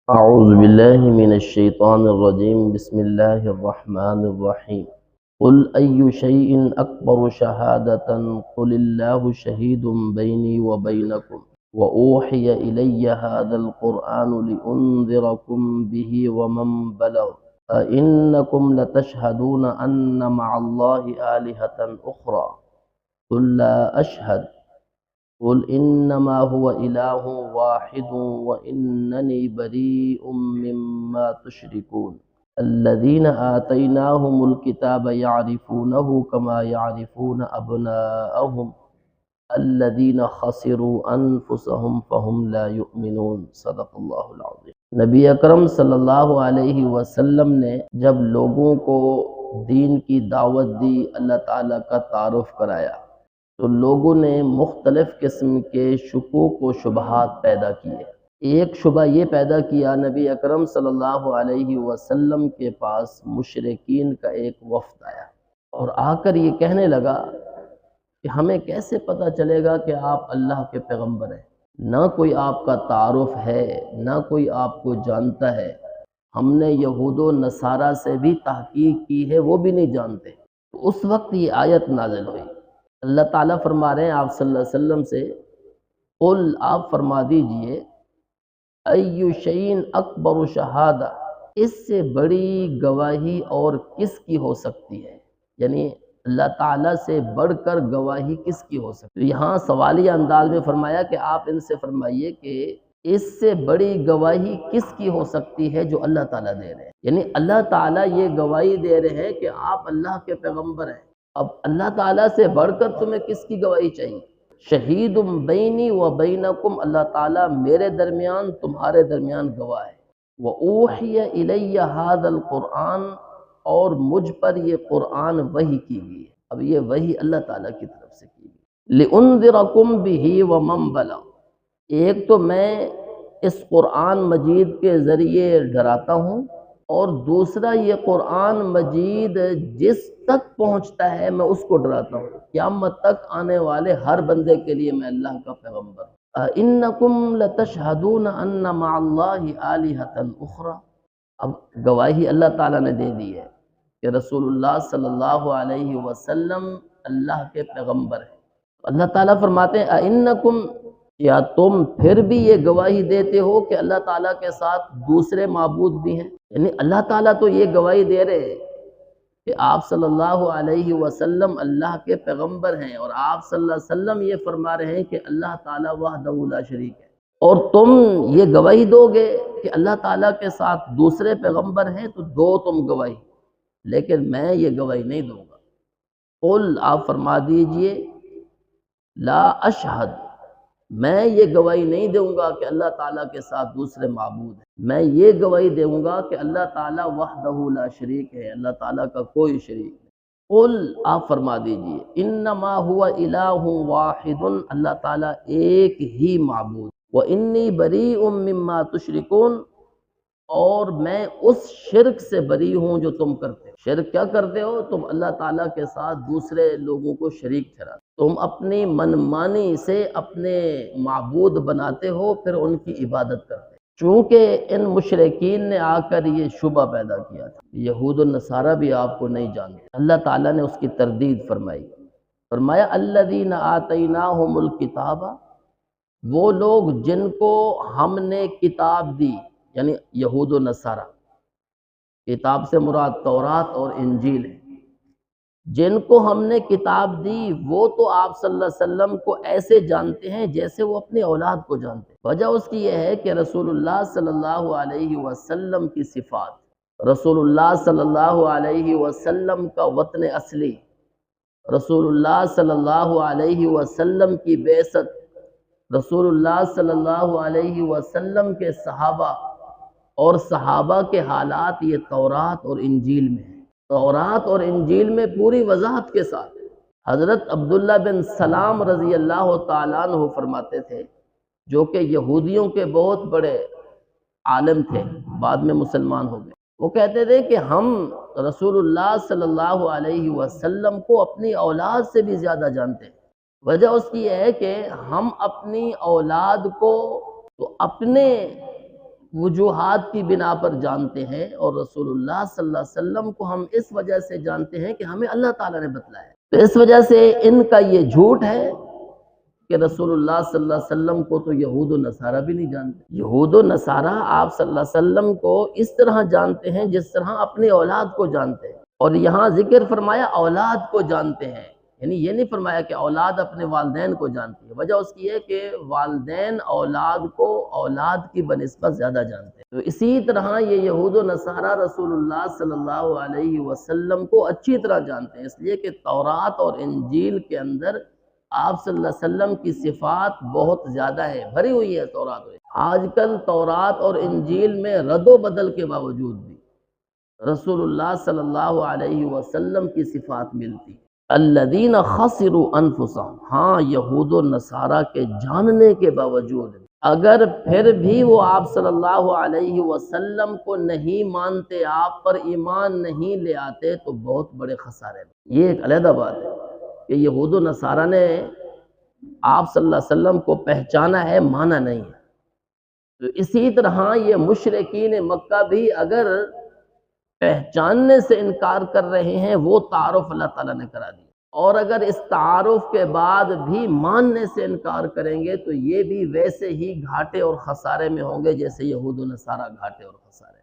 أعوذ بالله من الشيطان الرجيم بسم الله الرحمن الرحيم قل أي شيء أكبر شهادة قل الله شهيد بيني وبينكم وأوحي إلي هذا القرآن لأنذركم به ومن بلغ أئنكم لتشهدون أن مع الله آلهة أخرى قل لا أشهد قل إنما هو إله واحد وإنني بريء مما تشركون الذين آتيناهم الكتاب يعرفونه كما يعرفون أبناءهم الذين خسروا أنفسهم فهم لا يؤمنون صدق اللہ العظیم۔ نبی اکرم صلی اللہ علیہ وسلم نے جب لوگوں کو دین کی دعوت دی، اللہ تعالیٰ کا تعارف کرایا، تو لوگوں نے مختلف قسم کے شکوک و شبہات پیدا کیے۔ ایک شبہ یہ پیدا کیا، نبی اکرم صلی اللہ علیہ وسلم کے پاس مشرکین کا ایک وفد آیا اور آ کر یہ کہنے لگا کہ ہمیں کیسے پتہ چلے گا کہ آپ اللہ کے پیغمبر ہیں؟ نہ کوئی آپ کا تعارف ہے، نہ کوئی آپ کو جانتا ہے، ہم نے یہود و نصارہ سے بھی تحقیق کی ہے، وہ بھی نہیں جانتے۔ تو اس وقت یہ آیت نازل ہوئی، اللہ تعالیٰ فرما رہے ہیں آپ صلی اللہ علیہ وسلم سے، قل آپ فرما دیجئے، ای شیء اکبر شہادہ، اس سے بڑی گواہی اور کس کی ہو سکتی ہے؟ یعنی اللہ تعالیٰ سے بڑھ کر گواہی کس کی ہو سکتی ہے؟ یہاں سوالیہ انداز میں فرمایا کہ آپ ان سے فرمائیے کہ اس سے بڑی گواہی کس کی ہو سکتی ہے جو اللہ تعالیٰ دے رہے ہیں؟ یعنی اللہ تعالیٰ یہ گواہی دے رہے ہیں کہ آپ اللہ کے پیغمبر ہیں، اب اللہ تعالیٰ سے بڑھ کر تمہیں کس کی گواہی چاہیے؟ شہید بینی و بینکم، اللہ تعالیٰ میرے درمیان تمہارے درمیان گواہ ہے۔ وَأُوحِيَ إِلَيَّ هَذَا الْقُرْآنِ، اور مجھ پر یہ قرآن وحی کی گئی ہے۔ اب یہ وحی اللہ تعالیٰ کی طرف سے کی گئی۔ لِأُنذِرَكُمْ بِهِ وَمَنْ بَلَغَ، ایک تو میں اس قرآن مجید کے ذریعے ڈراتا ہوں، اور دوسرا یہ قرآن مجید جس تک پہنچتا ہے میں اس کو ڈراتا ہوں، قیامت تک آنے والے ہر بندے کے لیے میں اللہ کا پیغمبر ہوں۔ اِنَّكُمْ لَتَشْهَدُونَ أَنَّ مَعَ اللَّهِ آلِهَةً أُخْرَى، اب گواہی اللہ تعالیٰ نے دے دی ہے کہ رسول اللہ صلی اللہ علیہ وسلم اللہ کے پیغمبر ہیں۔ اللہ تعالیٰ فرماتے ہیں اِنَّكُمْ، کیا تم پھر بھی یہ گواہی دیتے ہو کہ اللہ تعالیٰ کے ساتھ دوسرے معبود بھی ہیں؟ یعنی اللہ تعالیٰ تو یہ گواہی دے رہے ہیں کہ آپ صلی اللہ علیہ وسلم اللہ کے پیغمبر ہیں، اور آپ صلی اللہ علیہ وسلم یہ فرما رہے ہیں کہ اللہ تعالیٰ وحدہ لا شریک ہے، اور تم یہ گواہی دو گے کہ اللہ تعالیٰ کے ساتھ دوسرے پیغمبر ہیں، تو دو تم گواہی، لیکن میں یہ گواہی نہیں دوں گا۔ قل آپ فرما دیجئے، لا اشہد، میں یہ گواہی نہیں دوں گا کہ اللہ تعالیٰ کے ساتھ دوسرے معبود ہیں، میں یہ گواہی دوں گا کہ اللہ تعالیٰ وحدہ لا شریک ہے، اللہ تعالیٰ کا کوئی شریک نہیں۔ قل آپ فرما دیجئے، انما هو الہ واحد، اللہ تعالیٰ ایک ہی معبود، وانی بریء مما تشرکون، اور میں اس شرک سے بری ہوں جو تم کرتے ہو۔ شرک کیا کرتے ہو؟ تم اللہ تعالیٰ کے ساتھ دوسرے لوگوں کو شریک ٹھہراتے، تم اپنی منمانی سے اپنے معبود بناتے ہو، پھر ان کی عبادت کرتے ہو۔ چونکہ ان مشرکین نے آ کر یہ شبہ پیدا کیا تھا، یہود و نصارہ بھی آپ کو نہیں جانتے، اللہ تعالیٰ نے اس کی تردید فرمائی، فرمایا الذین آتیناہم الکتاب، وہ لوگ جن کو ہم نے کتاب دی، یعنی یہود و نصارہ، کتاب سے مراد تورات اور انجیل ہے، جن کو ہم نے کتاب دی وہ تو آپ صلی اللہ علیہ وسلم کو ایسے جانتے ہیں جیسے وہ اپنی اولاد کو جانتے ہیں۔ وجہ اس کی یہ ہے کہ رسول اللہ صلی اللہ علیہ وسلم کی صفات، رسول اللہ صلی اللہ علیہ وسلم کا وطن اصلی، رسول اللہ صلی اللہ علیہ وسلم کی بعثت، رسول اللہ صلی اللہ علیہ وسلم کے صحابہ اور صحابہ کے حالات، یہ تورات اور انجیل میں ہے۔ تورات اور انجیل میں پوری وضاحت کے ساتھ حضرت عبداللہ بن سلام رضی اللہ تعالیٰ عنہ فرماتے تھے، جو کہ یہودیوں کے بہت بڑے عالم تھے، بعد میں مسلمان ہو گئے، وہ کہتے تھے کہ ہم رسول اللہ صلی اللہ علیہ وسلم کو اپنی اولاد سے بھی زیادہ جانتے ہیں۔ وجہ اس کی ہے کہ ہم اپنی اولاد کو تو اپنے وجوہات کی بنا پر جانتے ہیں، اور رسول اللہ صلی اللہ علیہ وسلم کو ہم اس وجہ سے جانتے ہیں کہ ہمیں اللہ تعالیٰ نے بتلایا ہے۔ تو اس وجہ سے ان کا یہ جھوٹ ہے کہ رسول اللہ صلی اللہ علیہ وسلم کو تو یہود و نصارہ بھی نہیں جانتے۔ یہود و نصارہ آپ صلی اللہ علیہ وسلم کو اس طرح جانتے ہیں جس طرح اپنی اولاد کو جانتے ہیں، اور یہاں ذکر فرمایا اولاد کو جانتے ہیں، یعنی یہ نہیں فرمایا کہ اولاد اپنے والدین کو جانتی ہے۔ وجہ اس کی ہے کہ والدین اولاد کو اولاد کی بنسبت زیادہ جانتے ہیں۔ تو اسی طرح یہ یہود و نصارہ رسول اللہ صلی اللہ علیہ وسلم کو اچھی طرح جانتے ہیں، اس لیے کہ تورات اور انجیل کے اندر آپ صلی اللہ علیہ وسلم کی صفات بہت زیادہ ہے، بھری ہوئی ہے تورات۔ آج کل تورات اور انجیل میں رد و بدل کے باوجود بھی رسول اللہ صلی اللہ علیہ وسلم کی صفات ملتی۔ الذین خسروا انفسهم، ہاں یہود و نصارہ کے جاننے کے باوجود اگر پھر بھی وہ آپ صلی اللہ علیہ وسلم کو نہیں مانتے، آپ پر ایمان نہیں لے آتے، تو بہت بڑے خسارے میں۔ یہ ایک علیحدہ بات ہے کہ یہود و نصارہ نے آپ صلی اللہ علیہ وسلم کو پہچانا ہے، مانا نہیں ہے۔ تو اسی طرح یہ مشرکین مکہ بھی اگر پہچاننے سے انکار کر رہے ہیں، وہ تعارف اللہ تعالیٰ نے کرا دیا، اور اگر اس تعارف کے بعد بھی ماننے سے انکار کریں گے تو یہ بھی ویسے ہی گھاٹے اور خسارے میں ہوں گے جیسے یہود و نصارہ گھاٹے اور خسارے۔